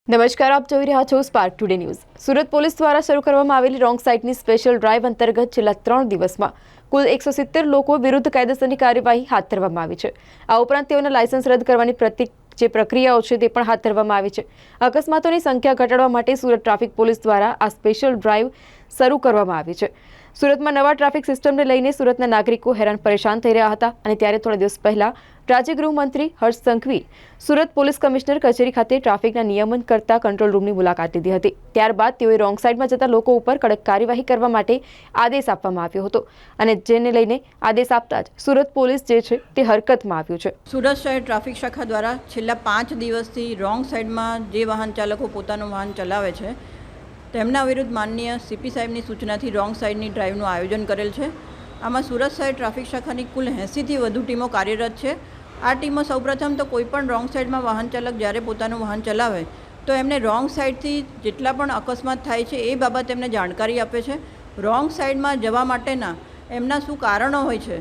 નમસ્કાર, આપ જોઈ રહ્યા છો spark today news. Surat police દ્વારા શરૂ કરવામાં આવેલી રોંગ સાઇડની સ્પેશિયલ ડ્રાઇવ અંતર્ગત છેલ્લા 3 દિવસમાં કુલ 170 લોકો વિરુદ્ધ કાયદેસરની કાર્યવાહી હાથ ધરવામાં આવી છે। આ ઉપરાંત તેઓના લાયસન્સ રદ કરવાની પ્રક્રિયાઓ છે તે પણ હાથ ધરવામાં આવી છે। અકસ્માતોની સંખ્યા ઘટાડવા માટે સુરત ટ્રાફિક પોલીસ દ્વારા આ સ્પેશિયલ ડ્રાઇવ શરૂ કરવામાં આવી છે। સુરતમાં નવા ટ્રાફિક સિસ્ટમને લઈને સુરતના નાગરિકો હેરાન પરેશાન થઈ રહ્યા હતા અને ત્યારે થોડા દિવસ પહેલા રાજ્ય ગૃહમંત્રી હર્ષ સંઘવી સુરત પોલીસ કમિશનર કચેરી ખાતે ટ્રાફિકના નિયમન કરતા કંટ્રોલ રૂમની મુલાકાત લીધી હતી। ત્યારબાદ તેઓએ રોંગ સાઇડમાં જતા લોકો ઉપર કડક કાર્યવાહી કરવા માટે આદેશ આપવામાં આવ્યો હતો અને જેને લઈને આદેશ આપતા જ સુરત પોલીસ જે છે તે હરકતમાં આવ્યું છે। સુરત શહેર ટ્રાફિક શાખા દ્વારા છેલ્લા 5 દિવસથી રોંગ સાઇડમાં જે વાહન ચાલકો પોતાનું વાહન ચલાવે છે તેમના વિરુદ્ધ માનનીય સીપી સાહેબની સૂચનાથી રોંગ સાઇડની ડ્રાઇવનું આયોજન કરેલ છે। આમાં સુરત શહેર ટ્રાફિક શાખાની કુલ 80થી વધુ ટીમો કાર્યરત છે। આ ટીમો સૌપ્રથમ તો કોઈપણ રોંગ સાઇડમાં વાહન ચાલક જ્યારે પોતાનું વાહન ચલાવે તો એમને રોંગ સાઇડથી જેટલા પણ અકસ્માત થાય છે એ બાબત એમને જાણકારી આપે છે। રોંગ સાઇડમાં જવા માટેના એમના શું કારણો હોય છે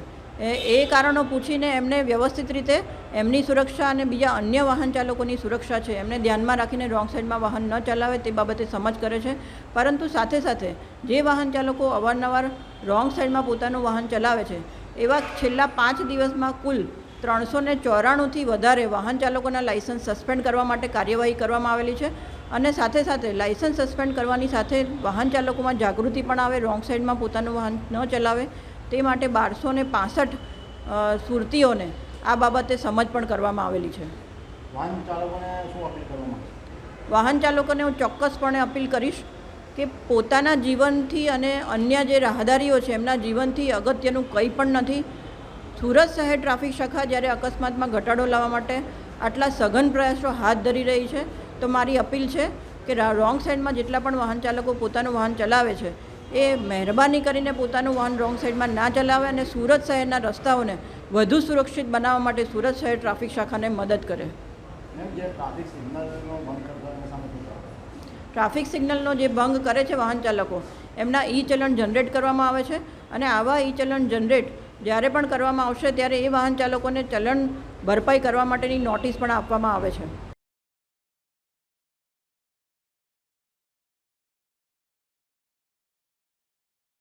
એ કારણો પૂછીને એમને વ્યવસ્થિત રીતે એમની સુરક્ષા અને બીજા અન્ય વાહન ચાલકોની સુરક્ષા છે એમને ધ્યાનમાં રાખીને રોંગ સાઇડમાં વાહન ન ચલાવે તે બાબતે સમજ કરે છે। પરંતુ સાથે સાથે જે વાહન ચાલકો અવારનવાર રોંગ સાઇડમાં પોતાનું વાહન ચલાવે છે એવા છેલ્લા 5 દિવસમાં કુલ 394થી વધારે વાહન ચાલકોના લાયસન્સ સસ્પેન્ડ કરવા માટે કાર્યવાહી કરવામાં આવેલી છે અને સાથે સાથે લાયસન્સ સસ્પેન્ડ કરવાની સાથે વાહન ચાલકોમાં જાગૃતિ પણ આવે, રોંગ સાઇડમાં પોતાનું વાહન ન ચલાવે તે માટે 1265 સુરતીઓને આ બાબતે સમજ પણ કરવામાં આવેલી છે। વાહન ચાલકોને હું ચોક્કસપણે અપીલ કરીશ કે પોતાના જીવનથી અને અન્ય જે રાહદારીઓ છે એમના જીવનથી અગત્યનું કંઈ પણ નથી। સુરત શહેર ટ્રાફિક શાખા જ્યારે અકસ્માતમાં ઘટાડો લાવવા માટે આટલા સઘન પ્રયાસો હાથ ધરી રહી છે તો મારી અપીલ છે કે રોંગ સાઇડમાં જેટલા પણ વાહન ચાલકો પોતાનું વાહન ચલાવે છે એ મહેરબાની કરીને પોતાનું વાહન રોંગ સાઇડમાં ના ચલાવે અને સુરત શહેરના રસ્તાઓને વધુ સુરક્ષિત બનાવવા માટે સુરત શહેર ટ્રાફિક શાખાને મદદ કરે। ટ્રાફિક સિગ્નલનો જે ભંગ કરે છે વાહન ચાલકો એમના ઈ ચલણ જનરેટ કરવામાં આવે છે અને આવા ઈ ચલણ જનરેટ જ્યારે પણ કરવામાં આવશે ત્યારે એ વાહન ચાલકોને ચલણ ભરપાઈ કરવા માટેની નોટિસ પણ આપવામાં આવે છે।